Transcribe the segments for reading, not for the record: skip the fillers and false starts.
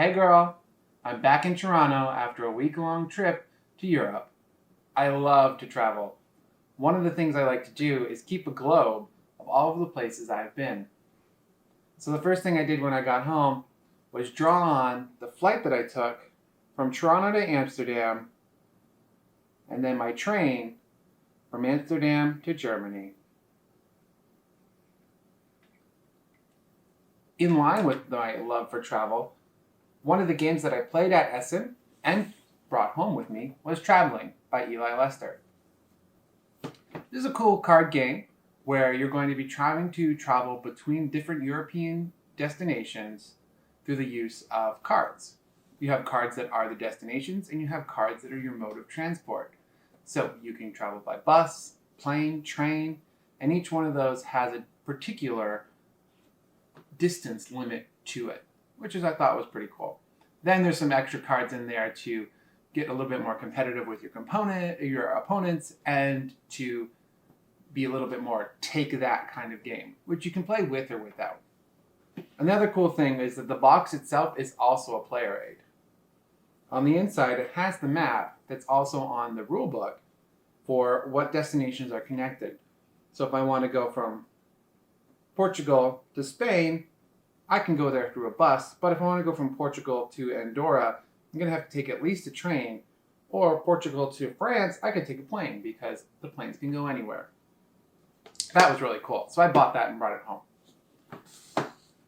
Hey girl, I'm back in Toronto after a week-long trip to Europe. I love to travel. One of the things I like to do is keep a globe of all of the places I've been. So the first thing I did when I got home was draw on the flight that I took from Toronto to Amsterdam and then my train from Amsterdam to Germany. In line with my love for travel, one of the games that I played at Essen and brought home with me was Traveling by Eli Lester. This is a cool card game where you're going to be trying to travel between different European destinations through the use of cards. You have cards that are the destinations and you have cards that are your mode of transport. So you can travel by bus, plane, train, and each one of those has a particular distance limit to it, which I thought was pretty cool. Then there's some extra cards in there to get a little bit more competitive with your opponents, and to be a little bit more take that kind of game, which you can play with or without. Another cool thing is that the box itself is also a player aid. On the inside, it has the map that's also on the rule book for what destinations are connected. So if I want to go from Portugal to Spain, I can go there through a bus, but if I want to go from Portugal to Andorra, I'm going to have to take at least a train, or Portugal to France, I could take a plane because the planes can go anywhere. That was really cool, so I bought that and brought it home.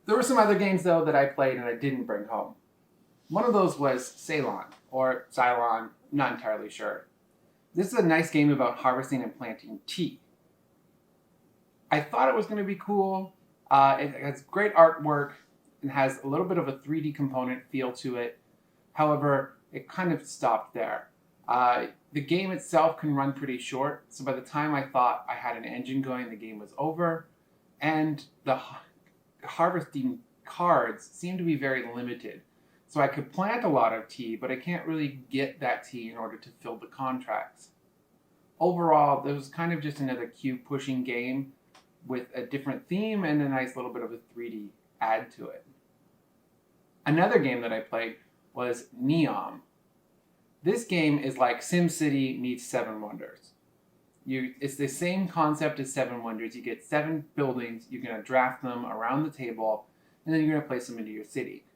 There were some other games, though, that I played and I didn't bring home. One of those was Ceylon, or Ceylon, not entirely sure. This is a nice game about harvesting and planting tea. I thought it was going to be cool. It has great artwork and has a little bit of a 3D component feel to it. However, it kind of stopped there. The game itself can run pretty short, so by the time I thought I had an engine going, the game was over, and the harvesting cards seem to be very limited. So I could plant a lot of tea, but I can't really get that tea in order to fill the contracts. Overall, it was kind of just another cube pushing game with a different theme and a nice little bit of a 3D add to it. Another game that I played was Neom. This game is like SimCity meets Seven Wonders. It's the same concept as Seven Wonders. You get 7 buildings, you're going to draft them around the table, and then you're going to place them into your city.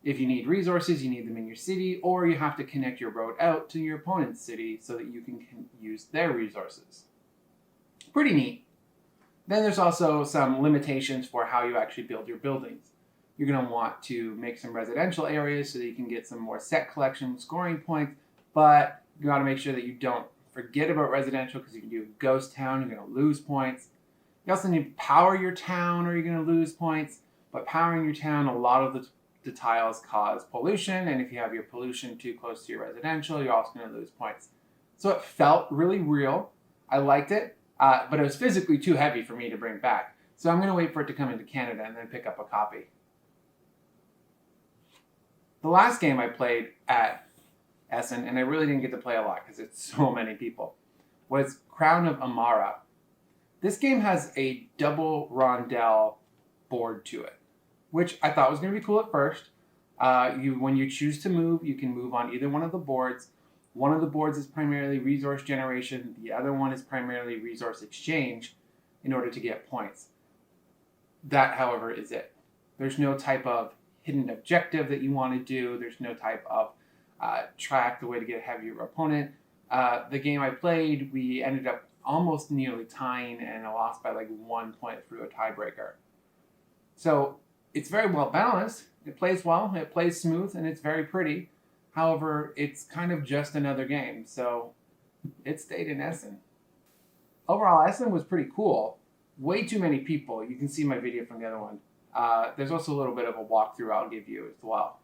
If you need resources, you need them in your city, or you have to connect your road out to your opponent's city so that you can use their resources. Pretty neat. Then there's also some limitations for how you actually build your buildings. You're going to want to make some residential areas so that you can get some more set collection scoring points, but you got to make sure that you don't forget about residential, because you can do a ghost town, you're going to lose points. You also need to power your town or you're going to lose points, but powering your town, a lot of the tiles cause pollution, and if you have your pollution too close to your residential, you're also going to lose points. So it felt really real. I liked it. But it was physically too heavy for me to bring back. So I'm going to wait for it to come into Canada and then pick up a copy. The last game I played at Essen, and I really didn't get to play a lot because it's so many people, was Crown of Amara. This game has a double rondel board to it, which I thought was going to be cool at first. When you choose to move, you can move on either one of the boards. One of the boards is primarily resource generation. The other one is primarily resource exchange in order to get points. That, however, is it. There's no type of hidden objective that you want to do. There's no type of track the way to get ahead of your opponent. The game I played, we ended up almost nearly tying, and I lost by like 1 point through a tiebreaker. So it's very well balanced. It plays well, it plays smooth, and it's very pretty. However, it's kind of just another game, so it stayed in Essen. Overall, Essen was pretty cool. Way too many people. You can see my video from the other one. There's also a little bit of a walkthrough I'll give you as well.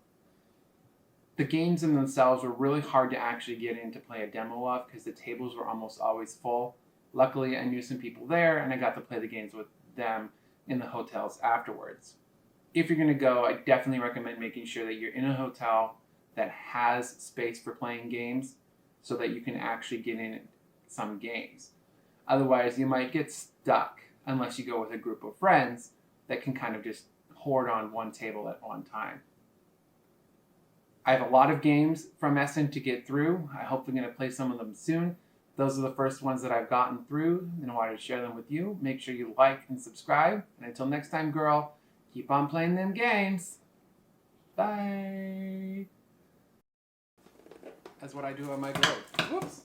The games in themselves were really hard to actually get in to play a demo of because the tables were almost always full. Luckily, I knew some people there, and I got to play the games with them in the hotels afterwards. If you're going to go, I definitely recommend making sure that you're in a hotel that has space for playing games so that you can actually get in some games. Otherwise, you might get stuck unless you go with a group of friends that can kind of just hoard on one table at one time. I have a lot of games from Essen to get through. I hope I'm going to play some of them soon. Those are the first ones that I've gotten through, and I wanted to share them with you. Make sure you like and subscribe. And until next time, girl, keep on playing them games. Bye. That's what I do on my globe. Whoops.